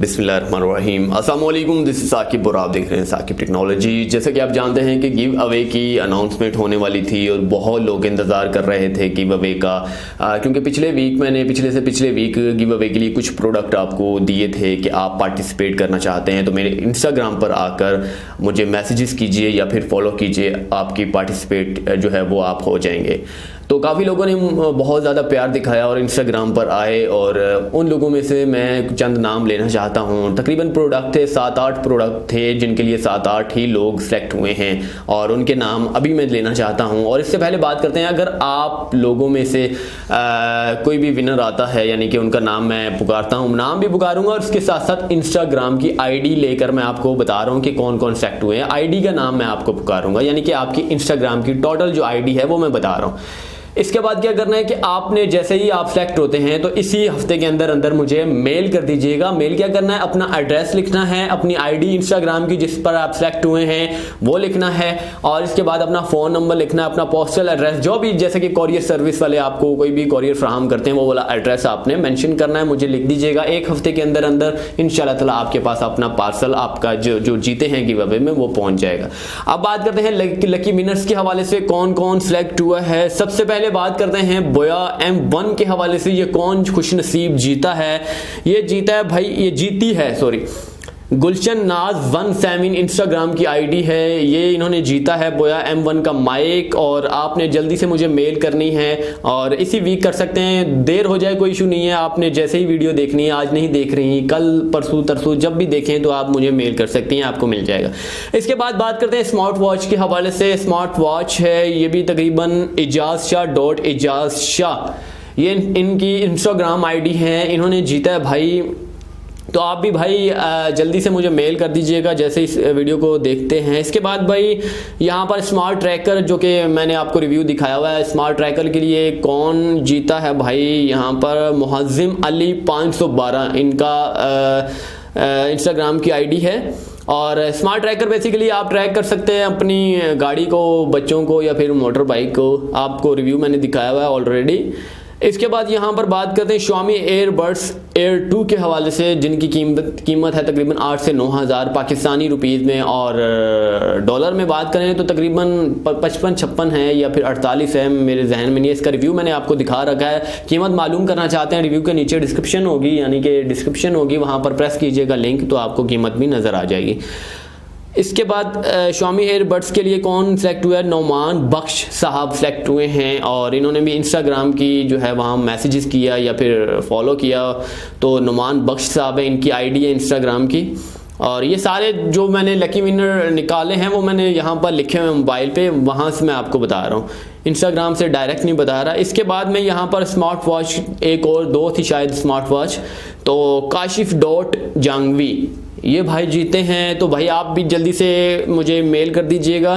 बिस्मिल्लाहिर्रहमानिर्रहीम। अस्सलाम वालेकुम, दिस इज साकिब और आप देख रहे हैं साकिब टेक्नोलॉजी। जैसे कि आप जानते हैं कि गिव अवे की अनाउंसमेंट होने वाली थी और बहुत लोग इंतज़ार कर रहे थे गिव अवे का, क्योंकि पिछले वीक गिव अवे के लिए कुछ प्रोडक्ट आपको दिए थे कि आप पार्टिसिपेट करना चाहते हैं तो मेरे इंस्टाग्राम पर आकर मुझे मैसेजेस कीजिए या फिर फॉलो कीजिए, आपकी पार्टिसिपेट जो है वो आप हो जाएंगे। तो काफ़ी लोगों ने बहुत ज़्यादा प्यार दिखाया और इंस्टाग्राम पर आए, और उन लोगों में से मैं चंद नाम लेना चाहता हूँ। तकरीबन प्रोडक्ट थे 7-8 प्रोडक्ट थे जिनके लिए 7-8 ही लोग सेलेक्ट हुए हैं और उनके नाम अभी मैं लेना चाहता हूँ। और इससे पहले बात करते हैं, अगर आप लोगों में से कोई भी विनर आता है यानी कि उनका नाम मैं पुकारता हूँ, नाम भी पुकारूंगा और इसके साथ साथ इंस्टाग्राम की आईडी लेकर मैं आपको बता रहा हूँ कि कौन कौन सेलेक्ट हुए हैं। आईडी का नाम मैं आपको पुकारूंगा, यानी कि आपकी इंस्टाग्राम की टोटल जो आईडी है वो मैं बता रहा हूँ। इसके बाद क्या करना है कि आपने जैसे ही आप सेलेक्ट होते हैं तो इसी हफ्ते के अंदर अंदर मुझे मेल कर दीजिएगा। मेल क्या करना है, अपना एड्रेस लिखना है, अपनी आईडी इंस्टाग्राम की जिस पर आप सेलेक्ट हुए हैं वो लिखना है, और इसके बाद अपना फ़ोन नंबर लिखना है, अपना पोस्टल एड्रेस, जो भी जैसे कि कॉरियर सर्विस वाले आपको कोई भी कॉरियर फ्राहम करते हैं वो वाला एड्रेस आपने मेंशन करना है, मुझे लिख दीजिएगा। एक हफ्ते के अंदर अंदर इंशाल्लाह ताला आपके पास अपना पार्सल आपका जो जीते हैं गिव अवे में वो पहुंच जाएगा। अब बात करते हैं लकी विनर्स के हवाले से कौन कौन सिलेक्ट हुआ है। सबसे पहले बात करते हैं बोया M1 के हवाले से, ये कौन खुशनसीब जीता है। ये जीता है भाई, ये जीती है सॉरी, गुलशन नाज 17 इंस्टाग्राम की आईडी है, ये इन्होंने जीता है बोया M1 का माइक। और आपने जल्दी से मुझे मेल करनी है और इसी वीक कर सकते हैं, देर हो जाए कोई इशू नहीं है। आपने जैसे ही वीडियो देखनी है, आज नहीं देख रही, कल परसों तरसों जब भी देखें तो आप मुझे मेल कर सकती हैं, आपको मिल जाएगा। इसके बाद बात करते हैं स्मार्ट वॉच के हवाले से। स्मार्ट वॉच है, ये भी तकरीबन ijazshah, ये इनकी इंस्टाग्राम आईडी है, इन्होंने जीता है भाई। तो आप भी भाई जल्दी से मुझे मेल कर दीजिएगा जैसे इस वीडियो को देखते हैं। इसके बाद भाई यहाँ पर स्मार्ट ट्रैकर, जो कि मैंने आपको रिव्यू दिखाया हुआ है, स्मार्ट ट्रैकर के लिए कौन जीता है भाई, यहाँ पर मुहज्जिम अली 512 इनका इंस्टाग्राम की आईडी है। और स्मार्ट ट्रैकर बेसिकली आप ट्रैक कर सकते हैं अपनी गाड़ी को, बच्चों को या फिर मोटर बाइक को, आपको रिव्यू मैंने दिखाया हुआ है ऑलरेडी। इसके बाद यहाँ पर बात करते हैं Xiaomi एयरबड्स एयर 2 के हवाले से, जिनकी कीमत है तकरीबन 8 से 9 हज़ार पाकिस्तानी रुपीज़ में, और डॉलर में बात करें तो तकरीबन 55-56 है या फिर 48 है, मेरे जहन में नहीं है। इसका रिव्यू मैंने आपको दिखा रखा है। कीमत मालूम करना चाहते हैं, रिव्यू के नीचे डिस्क्रिप्शन होगी, यानी कि डिस्क्रिप्शन होगी, वहाँ पर प्रेस कीजिएगा लिंक तो आपको कीमत भी नज़र आ जाएगी। इसके बाद Xiaomi एयरबड्स के लिए कौन सेलेक्ट हुआ है, नौमान बख्श साहब सेलेक्ट हुए हैं, और इन्होंने भी इंस्टाग्राम की जो है वहाँ मैसेजेस किया या फिर फॉलो किया। तो नौमान बख्श साहब है, इनकी आईडी है इंस्टाग्राम की। और ये सारे जो मैंने लकी विनर निकाले हैं वो मैंने यहाँ पर लिखे हुए मोबाइल पे, वहाँ से मैं आपको बता रहा हूँ, इंस्टाग्राम से डायरेक्ट नहीं बता रहा। इसके बाद में यहाँ पर स्मार्ट वॉच, एक और दो थी शायद स्मार्ट वॉच, तो काशिफ डॉट जांगवी ये भाई जीते हैं। तो भाई आप भी जल्दी से मुझे मेल कर दीजिएगा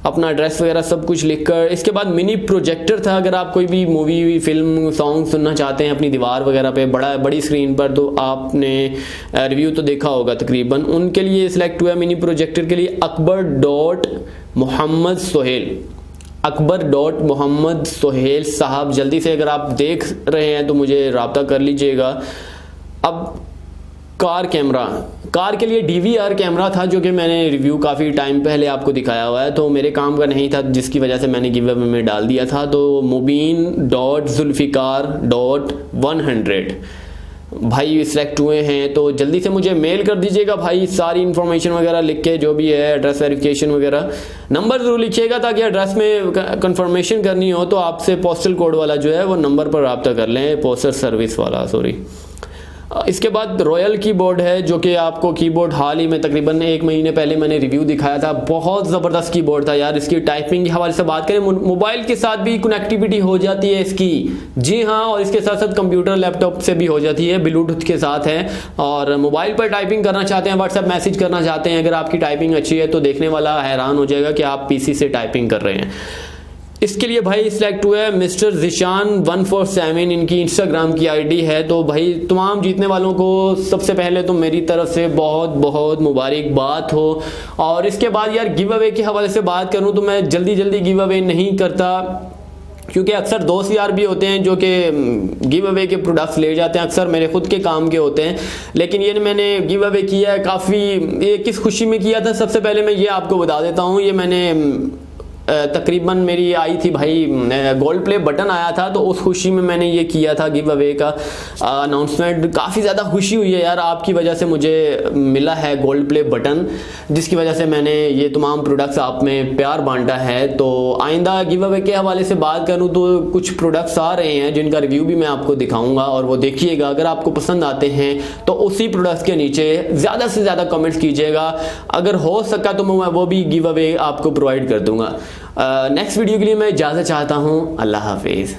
अपना एड्रेस वगैरह सब कुछ लिखकर। इसके बाद मिनी प्रोजेक्टर था, अगर आप कोई भी मूवी फिल्म सॉन्ग सुनना चाहते हैं अपनी दीवार वगैरह पे बड़ी स्क्रीन पर, तो आपने रिव्यू तो देखा होगा तकरीबन, उनके लिए सिलेक्ट हुआ मिनी प्रोजेक्टर के लिए अकबर डॉट मोहम्मद सोहेल साहब। जल्दी से अगर आप देख रहे हैं तो मुझे रब्ता कर लीजिएगा। अब कार के लिए DVR कैमरा था, जो कि मैंने रिव्यू काफ़ी टाइम पहले आपको दिखाया हुआ है, तो मेरे काम का नहीं था जिसकी वजह से मैंने गिव अवे में डाल दिया था। तो मुबीन डॉट जुल्फ़िकार डॉट 100 भाई सिलेक्ट हुए हैं, तो जल्दी से मुझे मेल कर दीजिएगा भाई, सारी इन्फॉर्मेशन वगैरह लिख के, जो भी है एड्रेस वेरिफिकेशन वगैरह, नंबर ज़रूर लिखिएगा ताकि एड्रेस में कंफर्मेशन करनी हो तो आपसे पोस्टल कोड वाला जो है वो नंबर पर रब्ता कर लें, पोस्टल सर्विस वाला सॉरी। इसके बाद रॉयल कीबोर्ड है, जो कि आपको कीबोर्ड हाल ही में तकरीबन 1 महीने पहले मैंने रिव्यू दिखाया था, बहुत ज़बरदस्त कीबोर्ड था यार। इसकी टाइपिंग के हवाले से बात करें, मोबाइल के साथ भी कनेक्टिविटी हो जाती है इसकी, जी हाँ, और इसके साथ साथ कंप्यूटर लैपटॉप से भी हो जाती है, ब्लूटूथ के साथ है। और मोबाइल पर टाइपिंग करना चाहते हैं, व्हाट्सएप मैसेज करना चाहते हैं, अगर आपकी टाइपिंग अच्छी है तो देखने वाला हैरान हो जाएगा कि आप PC से टाइपिंग कर रहे हैं। इसके लिए भाई सिलेक्ट हुआ है मिस्टर जिशान 147, इनकी इंस्टाग्राम की आईडी है। तो भाई तमाम जीतने वालों को सबसे पहले तो मेरी तरफ से बहुत बहुत मुबारकबाद हो। और इसके बाद यार गिव अवे के हवाले से बात करूं तो मैं जल्दी गिव अवे नहीं करता, क्योंकि अक्सर दोस्त यार भी होते हैं जो कि गिव अवे के प्रोडक्ट्स ले जाते हैं, अक्सर मेरे खुद के काम के होते हैं, लेकिन ये मैंने गिव अवे किया है काफ़ी, ये किस खुशी में किया था सबसे पहले मैं ये आपको बता देता हूँ। ये मैंने तकरीबन मेरी आई थी भाई गोल्ड प्ले बटन आया था, तो उस खुशी में मैंने ये किया था गिव अवे का अनाउंसमेंट। काफ़ी ज़्यादा खुशी हुई है यार, आपकी वजह से मुझे मिला है गोल्ड प्ले बटन, जिसकी वजह से मैंने ये तमाम प्रोडक्ट्स आप में प्यार बांटा है। तो आइंदा गिव अवे के हवाले से बात करूँ तो कुछ प्रोडक्ट्स आ रहे हैं जिनका रिव्यू भी मैं आपको दिखाऊंगा, और वो देखिएगा। अगर आपको पसंद आते हैं तो उसी प्रोडक्ट्स के नीचे ज़्यादा से ज़्यादा कमेंट्स कीजिएगा, अगर हो सका तो मैं वो भी गिव अवे आपको प्रोवाइड कर दूंगा। नेक्स्ट वीडियो के लिए मैं इजाज़त चाहता हूँ। अल्लाह हाफिज़।